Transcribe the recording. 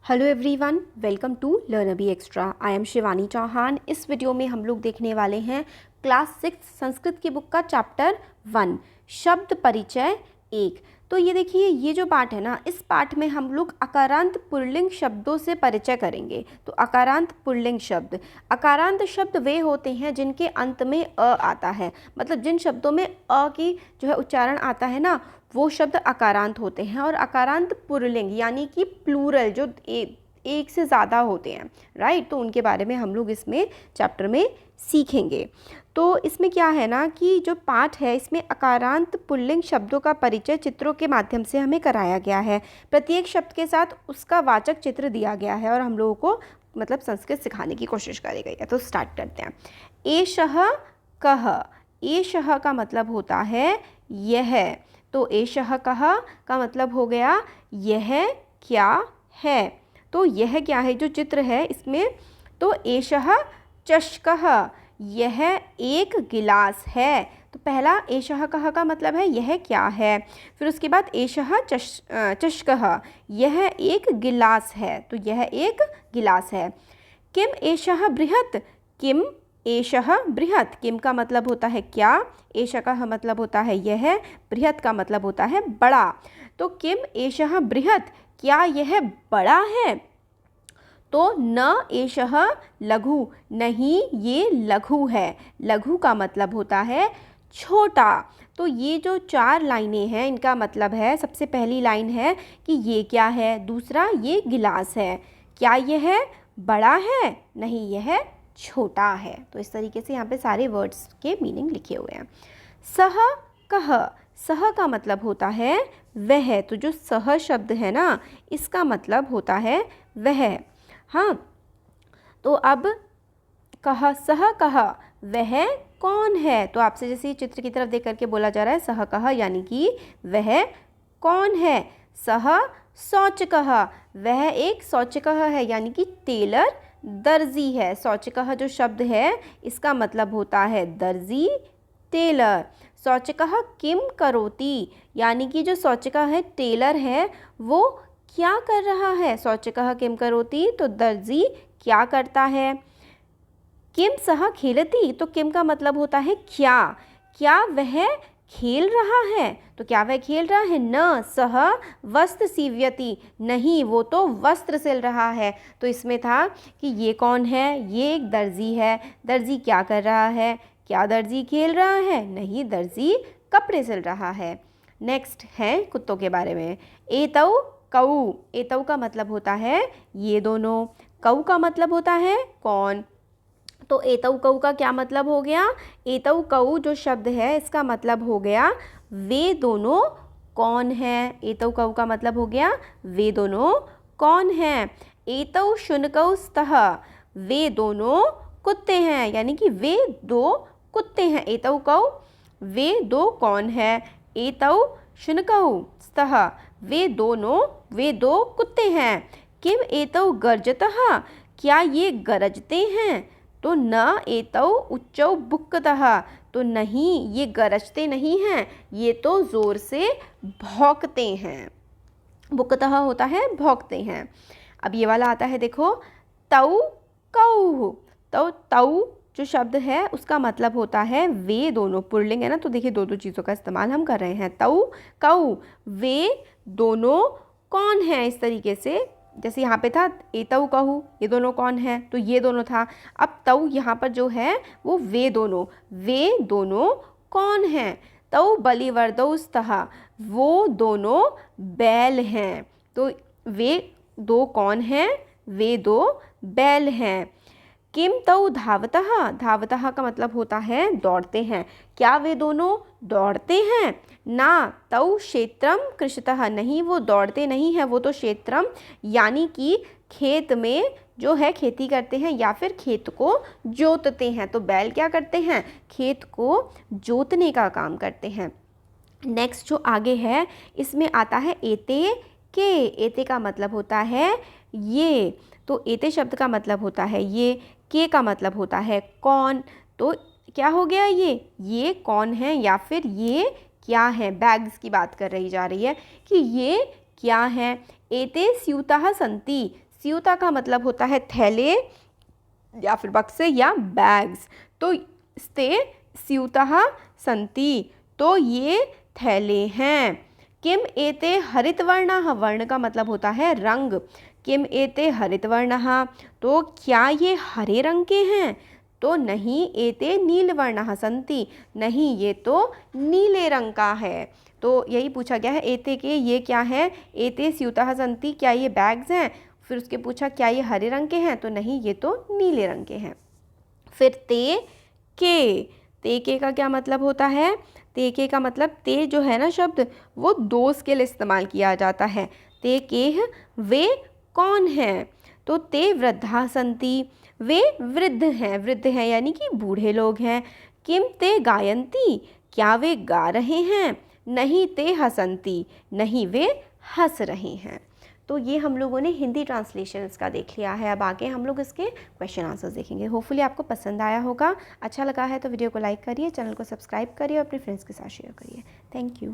Hello everyone, welcome to learn अभी extra. I am Shivani Chauhan. इस video में हम लोग देखने वाले हैं क्लास 6 संस्कृत की बुक का चैप्टर 1 शब्द परिचय 1। तो ये देखिए, ये जो पार्ट है ना, इस पार्ट में हम लोग अकारांत पुल्लिंग शब्दों से परिचय करेंगे। तो अकारांत पुल्लिंग शब्द, अकारांत शब्द वे होते हैं जिनके अंत में अ आता है। मतलब जिन शब्दों में अ की जो है उच्चारण आता है ना, वो शब्द अकारांत होते हैं। और अकारांत पुल्लिंग यानी कि प्लूरल, जो एक से ज़्यादा होते हैं, राइट। तो उनके बारे में हम लोग इसमें चैप्टर में सीखेंगे। तो इसमें क्या है ना कि जो पाठ है, इसमें अकारांत पुल्लिंग शब्दों का परिचय चित्रों के माध्यम से हमें कराया गया है। प्रत्येक शब्द के साथ उसका वाचक चित्र दिया गया है और हम लोगों को मतलब संस्कृत सिखाने की कोशिश करी गई है। तो स्टार्ट करते हैं। एषः कः, एषः का मतलब होता है यह। तो एषः कः का मतलब हो गया यह क्या है। तो यह क्या है, जो चित्र है इसमें, तो एषः चषकः, यह एक गिलास है। तो पहला एषः कः का मतलब है यह क्या है। फिर उसके बाद एषः चषकः, यह एक गिलास है। तो यह एक गिलास है। किम एषः बृहत्, किम एषः बृहत्, किम का मतलब होता है क्या, एषः का मतलब होता है यह, बृहत् का मतलब होता है बड़ा। तो किम एषः बृहत्, क्या यह बड़ा है। तो न एषः लघु, नहीं ये लघु है। लघु का मतलब होता है छोटा। तो ये जो 4 लाइनें हैं, इनका मतलब है, सबसे पहली लाइन है कि ये क्या है, दूसरा ये गिलास है, क्या यह बड़ा है, नहीं यह छोटा है। तो इस तरीके से यहाँ पे सारे वर्ड्स के मीनिंग लिखे हुए हैं। सह कह, सह का मतलब होता है वह। तो जो सह शब्द है ना, इसका मतलब होता है वह। हाँ, तो अब कह, सह कह, वह कौन है। तो आपसे जैसे चित्र की तरफ देख करके बोला जा रहा है सह कह, यानी कि वह कौन है। सह शौचकः, वह एक शौचकः है, यानी कि टेलर, दर्जी है। शौचकः जो शब्द है, इसका मतलब होता है दर्जी, टेलर। शौचकः किम करोति, यानी कि जो शौचकः है, टेलर है, वो क्या कर रहा है। शौचकः किम करोति, तो दर्जी क्या करता है। किम सह खेलति, तो किम का मतलब होता है क्या, क्या वह खेल रहा है। तो क्या वह खेल रहा है। न सह वस्त्र सीव्यति, नहीं वो तो वस्त्र सिल रहा है। तो इसमें था कि ये कौन है, ये एक दर्जी है। दर्जी क्या कर रहा है, क्या दर्जी खेल रहा है, नहीं दर्जी कपड़े सिल रहा है। नेक्स्ट है कुत्तों के बारे में। एतौ कौ, एतौ का मतलब होता है ये दोनों, कौ का मतलब होता है कौन। तो एतौ कौ का क्या मतलब हो गया, एतौ कौ जो शब्द है, इसका मतलब हो गया वे दोनों कौन हैं। एतौ कौ का मतलब हो गया वे दोनों कौन हैं। एतौ शुनकौ स्तः, वे दोनों कुत्ते हैं, यानी कि वे दो कुत्ते हैं। एतौ कौ, वे दो कौन है। एतौ शुनकौ स्तः, वे दो कुत्ते हैं। किम एतौ गर्जतः, क्या ये गरजते हैं। तो न एतौ उच्चौ बुक्कतः, तो नहीं ये गरजते नहीं हैं, ये तो ज़ोर से भौंकते हैं। बुक्कतः होता है भौंकते हैं। अब ये वाला आता है, देखो, तौ कौ। तो तौ जो शब्द है, उसका मतलब होता है वे दोनों, पुल्लिंग है ना, तो देखिए दो चीज़ों का इस्तेमाल हम कर रहे हैं। तौ कौ, वे दोनों कौन हैं। इस तरीके से जैसे यहाँ पे था एतौ कहू, ये दोनों कौन है, तो ये दोनों था। अब तौ यहाँ पर जो है वो वे दोनों कौन हैं। तौ बलिवर्दौ स्तः, वो दोनों बैल हैं। तो वे दो कौन हैं, वे दो बैल हैं। किम तौ धावतः, धावतः का मतलब होता है दौड़ते हैं, क्या वे दोनों दौड़ते हैं। ना तौ क्षेत्रम कृषतः, नहीं वो दौड़ते नहीं हैं, वो तो क्षेत्रम यानी कि खेत में जो है खेती करते हैं या फिर खेत को जोतते हैं। तो बैल क्या करते हैं, खेत को जोतने का काम करते हैं। नेक्स्ट जो आगे है, इसमें आता है एते के। एते का मतलब होता है ये। तो एते शब्द का मतलब होता है ये, के का मतलब होता है कौन। तो क्या हो गया, ये कौन है या फिर ये क्या है। बैग्स की बात कर रही जा रही है कि ये क्या है। एते स्यूताः सन्ति, स्यूता का मतलब होता है थैले या फिर बक्से या बैग्स। तो स्ते स्यूतः सन्ति, तो ये थैले हैं। किम एते हरितवर्णः, वर्ण का मतलब होता है रंग। किम एते हरितवर्णः, तो क्या ये हरे रंग के हैं? तो नहीं, एते नीलवर्णः सन्ति, नहीं ये तो नीले रंग का है। तो यही पूछा गया है, एते के ये क्या है? एते स्यूतः सन्ति, क्या ये बैग्स हैं? फिर उसके पूछा क्या ये हरे रंग के हैं? तो नहीं, ये तो नीले रंग के हैं। फिर ते के का क्या मतलब होता है? ते के का मतलब, ते जो है ना शब्द, वो दोस्त के लिए इस्तेमाल किया जाता है। ते केह, वे कौन हैं? तो ते वृद्धा सन्ति, वे वृद्ध हैं, वृद्ध हैं यानी कि बूढ़े लोग हैं। किम ते गायन्ति, क्या वे गा रहे हैं? नहीं, ते हसन्ति, नहीं वे हंस रहे हैं। तो ये हम लोगों ने हिंदी ट्रांसलेशन इसका देख लिया है। अब आगे हम लोग इसके क्वेश्चन आंसर्स देखेंगे। होपफुली आपको पसंद आया होगा। अच्छा लगा है तो वीडियो को लाइक करिए, चैनल को सब्सक्राइब करिए और अपने फ्रेंड्स के साथ शेयर करिए। Thank you.